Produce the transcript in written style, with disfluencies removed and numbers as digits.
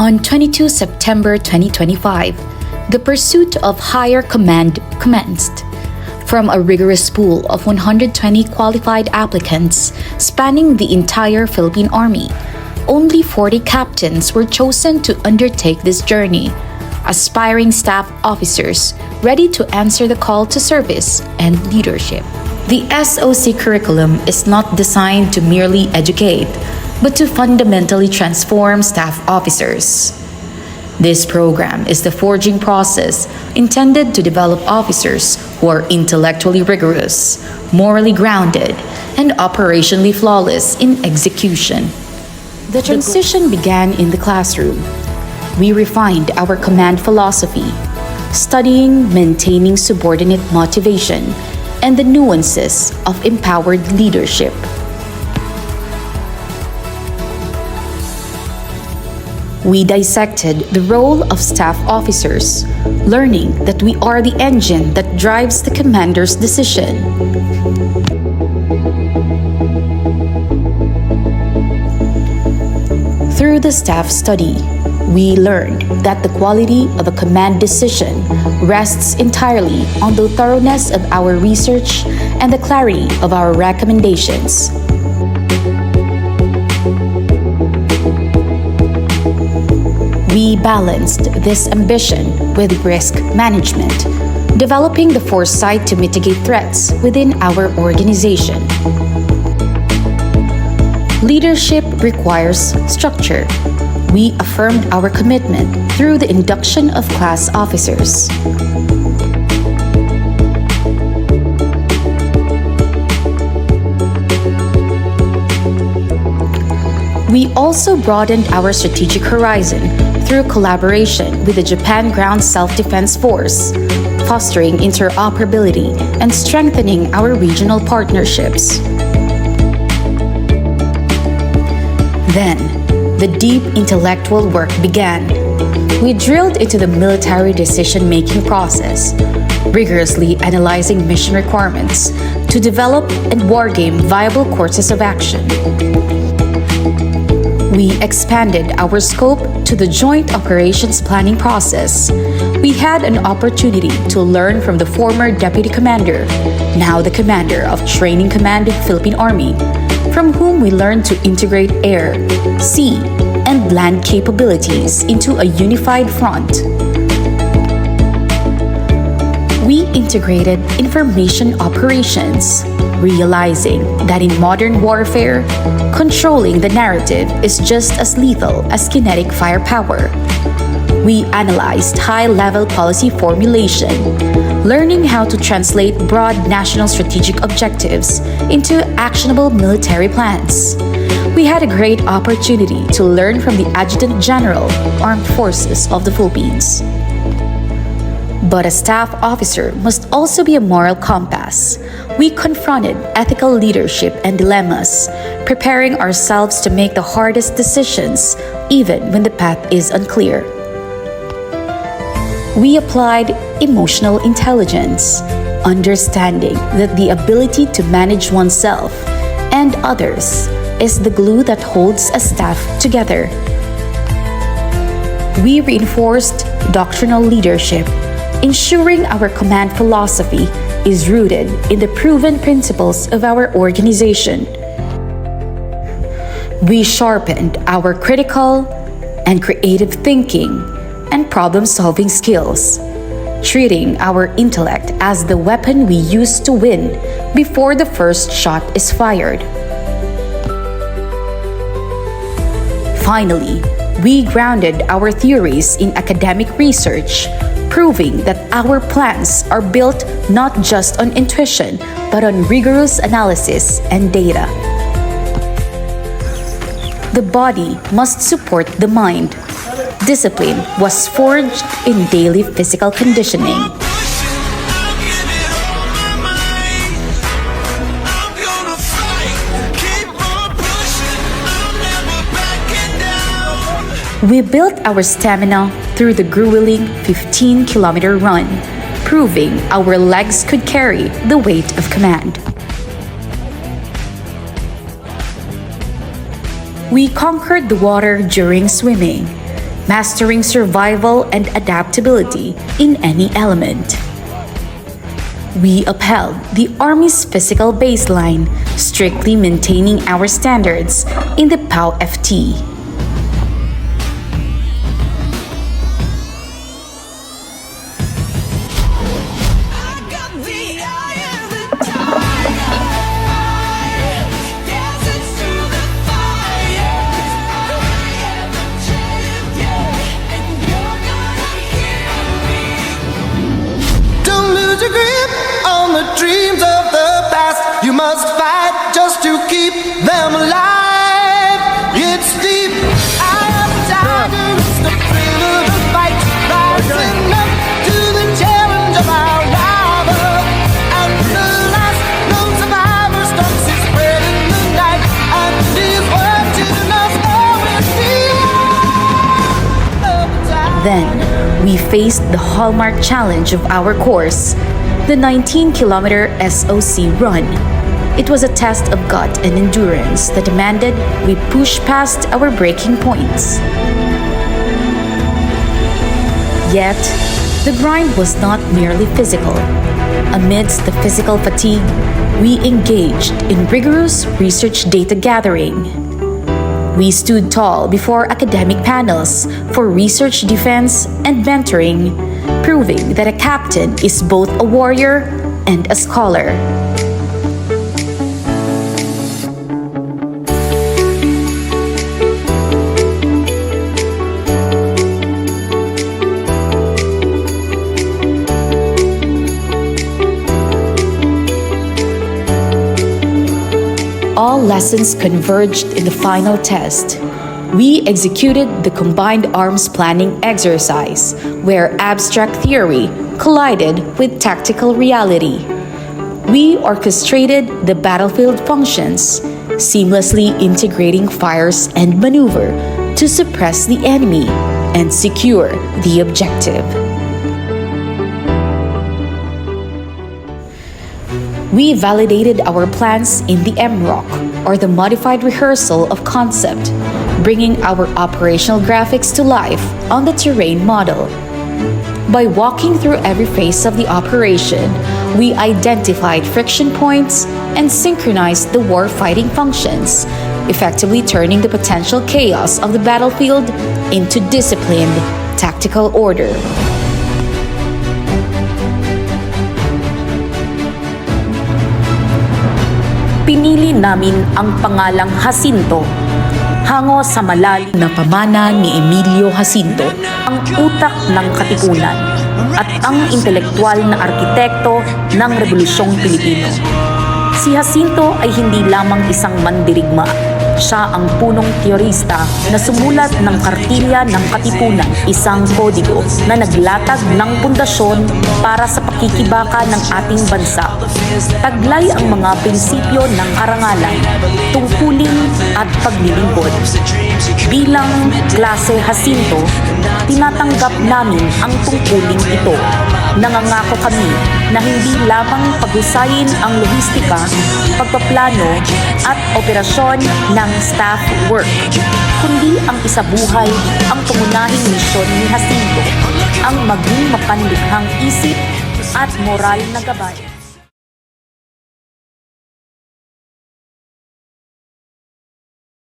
On 22 September 2025, the pursuit of higher command commenced. From a rigorous pool of 120 qualified applicants spanning the entire Philippine Army, only 40 captains were chosen to undertake this journey, aspiring staff officers ready to answer the call to service and leadership. The SOC curriculum is not designed to merely educate, but to fundamentally transform staff officers. This program is the forging process intended to develop officers who are intellectually rigorous, morally grounded, and operationally flawless in execution. The transition began in the classroom. We refined our command philosophy, studying, maintaining subordinate motivation, and the nuances of empowered leadership. We dissected the role of staff officers, learning that we are the engine that drives the commander's decision. Through the staff study, we learned that the quality of a command decision rests entirely on the thoroughness of our research and the clarity of our recommendations. We balanced this ambition with risk management, developing the foresight to mitigate threats within our organization. Leadership requires structure. We affirmed our commitment through the induction of class officers. We also broadened our strategic horizon through collaboration with the Japan Ground Self-Defense Force, fostering interoperability and strengthening our regional partnerships. Then, the deep intellectual work began. We drilled into the military decision-making process, rigorously analyzing mission requirements to develop and wargame viable courses of action. We expanded our scope to the joint operations planning process. We had an opportunity to learn from the former deputy commander, now the commander of Training Command Philippine Army, from whom we learned to integrate air, sea, and land capabilities into a unified front. We integrated information operations, realizing that in modern warfare, controlling the narrative is just as lethal as kinetic firepower. We analyzed high-level policy formulation, learning how to translate broad national strategic objectives into actionable military plans. We had a great opportunity to learn from the Adjutant General, Armed Forces of the Philippines. But a staff officer must also be a moral compass. We confronted ethical leadership and dilemmas, preparing ourselves to make the hardest decisions, even when the path is unclear. We applied emotional intelligence, understanding that the ability to manage oneself and others is the glue that holds a staff together. We reinforced doctrinal leadership, ensuring our command philosophy is rooted in the proven principles of our organization. We sharpened our critical and creative thinking and problem-solving skills, treating our intellect as the weapon we use to win before the first shot is fired. Finally, we grounded our theories in academic research, proving that our plans are built not just on intuition, but on rigorous analysis and data. The body must support the mind. Discipline was forged in daily physical conditioning. We built our stamina through the grueling 15-kilometer run, proving our legs could carry the weight of command. We conquered the water during swimming, mastering survival and adaptability in any element. We upheld the Army's physical baseline, strictly maintaining our standards in the POW-FT. The dreams of the past, you must fight just to keep them alive. It's deep. I am a tiger, it's the thrill of the fight, rising up to the challenge of our rival. And the last known survivor stalks his spread in the night, and he's watching us all with fear. Then, we faced the hallmark challenge of our course, the 19-kilometer SOC run. It was a test of gut and endurance that demanded we push past our breaking points. Yet, the grind was not merely physical. Amidst the physical fatigue, we engaged in rigorous research data gathering. We stood tall before academic panels for research defense and mentoring, proving that a captain is both a warrior and a scholar. All lessons converged in the final test. We executed the combined arms planning exercise, where abstract theory collided with tactical reality. We orchestrated the battlefield functions, seamlessly integrating fires and maneuver to suppress the enemy and secure the objective. We validated our plans in the MROC, or the Modified Rehearsal of Concept, bringing our operational graphics to life on the terrain model. By walking through every phase of the operation, we identified friction points and synchronized the war-fighting functions, effectively turning the potential chaos of the battlefield into disciplined, tactical order. Pinili namin ang pangalang Jacinto, hango sa malalim na pamana ni Emilio Jacinto, ang utak ng katipunan at ang intelektual na arkitekto ng Rebolusyong Pilipino. Si Jacinto ay hindi lamang isang mandirigma. Siya ang punong teorista na sumulat ng Kartilya ng Katipunan, isang kodigo na naglatag ng pundasyon para sa pakikibaka ng ating bansa. Taglay ang mga prinsipyo ng karangalan, tungkulin at paglilingkod. Bilang klase Jacinto, tinatanggap namin ang tungkulin ito. Nangangako kami na hindi lamang paghusayin ang lohistika, pagpaplano at operasyon ng staff work, kundi ang isabuhay ang pangunahing misyon ni Jacinto, ang maging mapanlikhang isip at moral na gabay.